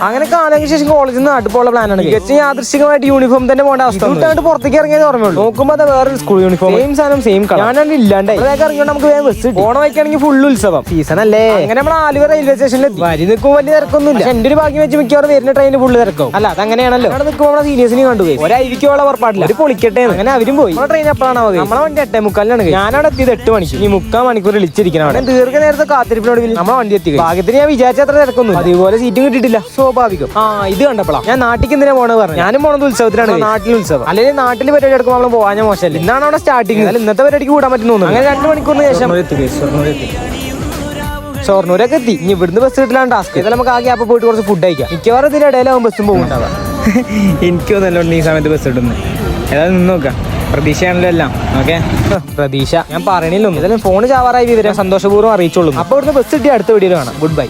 അങ്ങനെ കാലങ്ങൾക്ക് ശേഷം കോളേജിൽ നിന്ന് നാട്ടിലുള്ള പ്ലാനാണ്. മികച്ച യാദൃശ്ചികമായിട്ട് യൂണിഫോം തന്നെ പോകേണ്ട അവസ്ഥ പുറത്തേക്ക് ഇറങ്ങിയത് ഓർമ്മയുള്ളൂ. നോക്കുമ്പോൾ അത് വേറെ സ്കൂൾ യൂണിഫോം, സെയിം സാധനം സെയിം കളർ. ഞാനാണ് ഇല്ലാണ്ട് ഇറങ്ങിയോണ്ട് നമുക്ക് വേഗം ബസ് ഓണം വയ്ക്കാണെങ്കിൽ ഫുൾ ഉത്സവം സീസൺ അല്ലേ. അങ്ങനെ നമ്മൾ ആലുവ റെയിൽവേ സ്റ്റേഷനിൽ വരി നിൽക്കുമ്പോൾ വലിയ തിരക്കൊന്നുമില്ല. എന്റെ ഒരു ഭാഗ്യം വെച്ച് മിക്കവാറും വരുന്ന ട്രെയിനിൽ ഫുള്ള് തിരക്കും. അല്ല അതങ്ങനെയാണല്ലോ. അവിടെ നിൽക്കുമ്പോൾ നമ്മളെ സീനിയേഴ്സിനെ കണ്ടുപോയി ഒരു ഐവിക്കോള പുറപ്പാടില്ല, ഒരു പൊളിക്കട്ടെ. അങ്ങനെ അവരും പോയി. നമ്മുടെ ട്രെയിൻ എപ്പോഴാണ് അവധി? നമ്മളെ വണ്ടി 8:45 ഞാനവിടെ എത്തിയത് 8 മണിക്ക്. ഇനി 3/4 മണിക്കൂർ വിളിച്ചിരിക്കണം. അവിടെ ദീർഘനേരത്തെ കാത്തിരിപ്പിനോട് നമ്മളെ വണ്ടി എത്തി. ഭാഗ്യത്തിന് ഞാൻ വിചാരിച്ച അത്ര തിരക്കൊന്നും അതുപോലെ സീറ്റും കിട്ടിയിട്ടില്ല. സ്വാഭാവികം. ഇത് കണ്ടപ്പോഴാ ഞാൻ നാട്ടിലേക്ക് എന്തിനാ പോണെന്ന് പറഞ്ഞു. ഞാനും പോണത് ഉത്സവത്തിലാണ്. നാട്ടിൽ ഉത്സവം അല്ലെങ്കിൽ നാട്ടിൽ പരിപാടി എടുക്കുമ്പോൾ നമ്മൾ പോകാൻ മോശമല്ലേ. ഇന്നാണ് അവിടെ സ്റ്റാർട്ടിങ്. അല്ല ഇന്നത്തെ പരിപാടിക്ക് കൂടാൻ പറ്റുന്നു. അങ്ങനെ 2 മണിക്കൂറിന് ശേഷം ഷൊർണൂരൊക്കെ എത്തി. ഇനി ഇവിടുന്ന് ബസ് കിട്ടില്ലാണ്ട് ടാസ്ക്. ഇതെല്ലാം നമുക്ക് ആ ഗ്യാപ്പ് പോയിട്ട് കുറച്ച് ഫുഡ് കഴിക്കാം. മിക്കവാറും ഇതിന്റെ ഇടയിലാവും ബസ്സും പോകുന്നുണ്ടാവുക. എനിക്ക് നല്ലോണം ഈ സമയത്ത് ബസ് കിട്ടുന്നു. ഏതായാലും നിന്ന് നോക്കാം. പ്രതീക്ഷയാണല്ലോ എല്ലാം. ഓക്കെ പ്രതീക്ഷ ഞാൻ പറയണില്ലൊന്നും. ഇതെല്ലാം ഫോൺ ചാവാറായി വിവരം സന്തോഷപൂർവ്വം അറിയിച്ചോളൂ. അപ്പോൾ ഇവിടുന്ന് ബസ് കിട്ടി അടുത്ത വീഡിയോ കാണാം. Good bye.